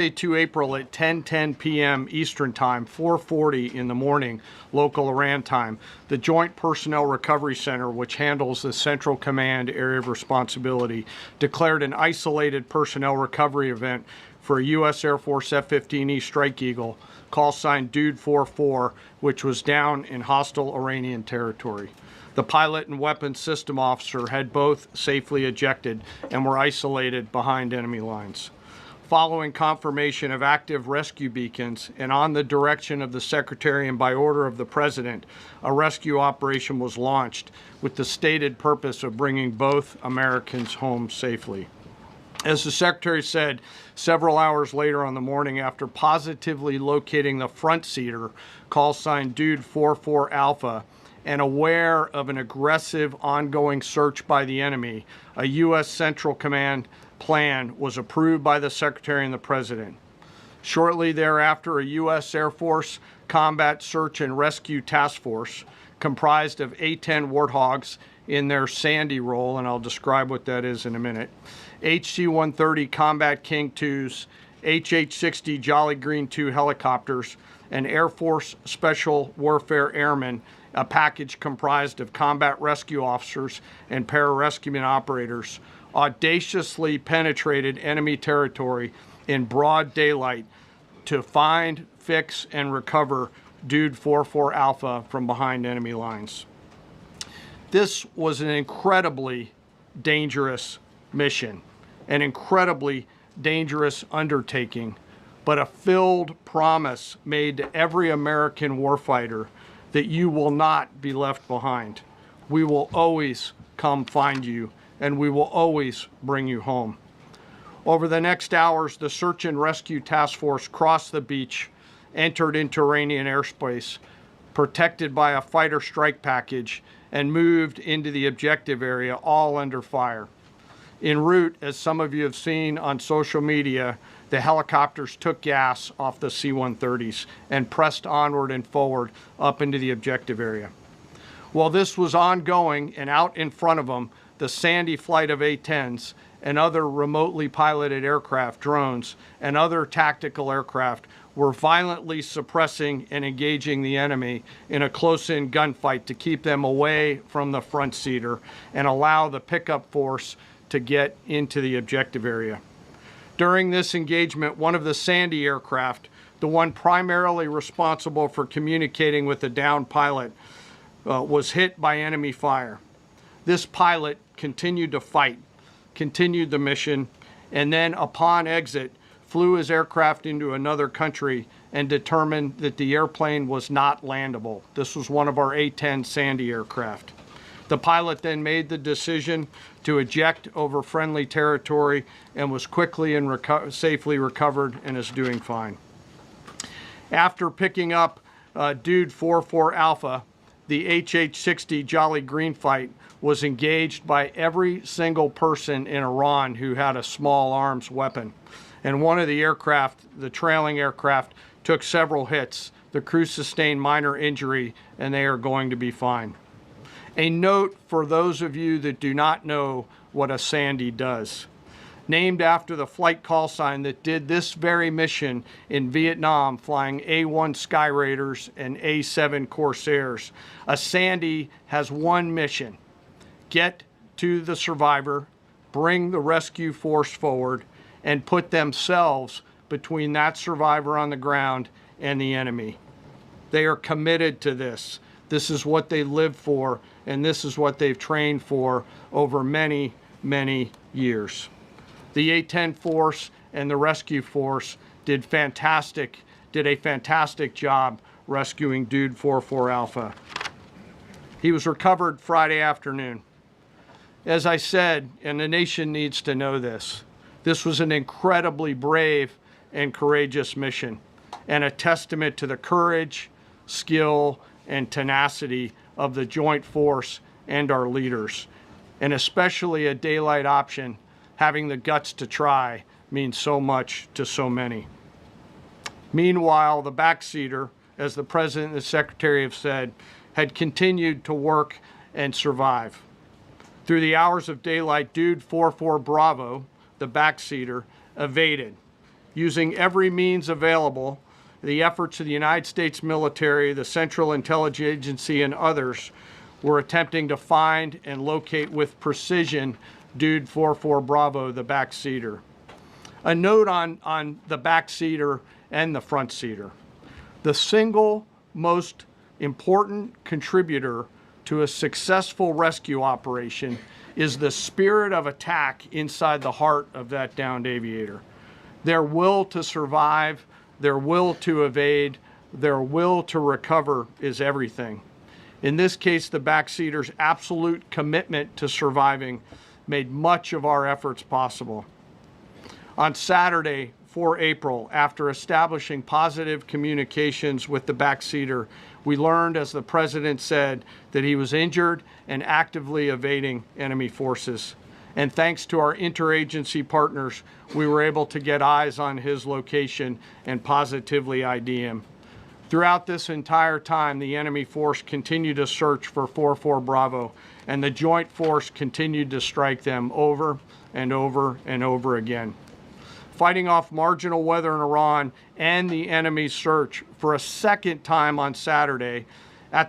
To April at 10:10 p.m. Eastern Time, 4:40 in the morning, local Iran time, the Joint Personnel Recovery Center, which handles the Central Command area of responsibility, declared an isolated personnel recovery event for a U.S. Air Force F-15E Strike Eagle, call sign Dude 44, which was down in hostile Iranian territory. The pilot and weapons system officer had both safely ejected and were isolated behind enemy lines. Following confirmation of active rescue beacons and on the direction of the Secretary and by order of the President, a rescue operation was launched with the stated purpose of bringing both Americans home safely. As the Secretary said several hours later on the morning, after positively locating the front seater, call sign Dude 44 Alpha, and aware of an aggressive ongoing search by the enemy, a U.S. Central Command plan was approved by the Secretary and the President. Shortly thereafter, a U.S. Air Force Combat Search and Rescue Task Force, comprised of A-10 Warthogs in their Sandy role, and I'll describe what that is in a minute, HC-130 Combat King IIs, HH-60 Jolly Green II helicopters, and Air Force Special Warfare Airmen, a package comprised of combat rescue officers and pararescueman operators, audaciously penetrated enemy territory in broad daylight to find, fix, and recover Dude 44 Alpha from behind enemy lines. This was an incredibly dangerous mission, an incredibly dangerous undertaking, but a filled promise made to every American warfighter that you will not be left behind. We will always come find you, and we will always bring you home. Over the next hours, the Search and Rescue Task Force crossed the beach, entered into Iranian airspace, protected by a fighter strike package, and moved into the objective area, all under fire. En route, as some of you have seen on social media, the helicopters took gas off the C-130s and pressed onward and forward up into the objective area. While this was ongoing and out in front of them, the Sandy flight of A-10s and other remotely piloted aircraft, drones, and other tactical aircraft were violently suppressing and engaging the enemy in a close-in gunfight to keep them away from the front seater and allow the pickup force to get into the objective area. During this engagement, one of the Sandy aircraft, the one primarily responsible for communicating with the downed pilot, was hit by enemy fire. This pilot continued to fight, continued the mission, and then upon exit, flew his aircraft into another country and determined that the airplane was not landable. This was one of our A-10 Sandy aircraft. The pilot then made the decision to eject over friendly territory and was quickly and safely recovered and is doing fine. After picking up Dude 44 Alpha, the HH-60 Jolly Green fight was engaged by every single person in Iran who had a small arms weapon. And one of the aircraft, the trailing aircraft, took several hits. The crew sustained minor injury, and they are going to be fine. A note for those of you that do not know what a Sandy does. Named after the flight call sign that did this very mission in Vietnam, flying A-1 Sky Raiders and A-7 Corsairs, a Sandy has one mission: get to the survivor, bring the rescue force forward, and put themselves between that survivor on the ground and the enemy. They are committed to this. This is what they live for, and this is what they've trained for over many, many years. The A-10 force and the rescue force did a fantastic job rescuing Dude 44 Alpha. He was recovered Friday afternoon. As I said, and the nation needs to know this, this was an incredibly brave and courageous mission, and a testament to the courage, skill, and tenacity of the joint force and our leaders. And especially a daylight option, having the guts to try, means so much to so many. Meanwhile, the backseater, as the President and the Secretary have said, had continued to work and survive. Through the hours of daylight, Dude 44 Bravo, the backseater, evaded. Using every means available, the efforts of the United States military, the Central Intelligence Agency, and others were attempting to find and locate with precision Dude 44 Bravo, the backseater. A note on the backseater and the front seater. The single most important contributor to a successful rescue operation is the spirit of attack inside the heart of that downed aviator. Their will to survive, their will to evade, their will to recover is everything. In this case, the backseater's absolute commitment to surviving made much of our efforts possible. On Saturday, 4 April, after establishing positive communications with the backseater, we learned, as the President said, that he was injured and actively evading enemy forces. And thanks to our interagency partners, we were able to get eyes on his location and positively ID him. Throughout this entire time, the enemy force continued to search for 44 Bravo, and the joint force continued to strike them over and over and over again. Fighting off marginal weather in Iran and the enemy's search for a second time on Saturday at the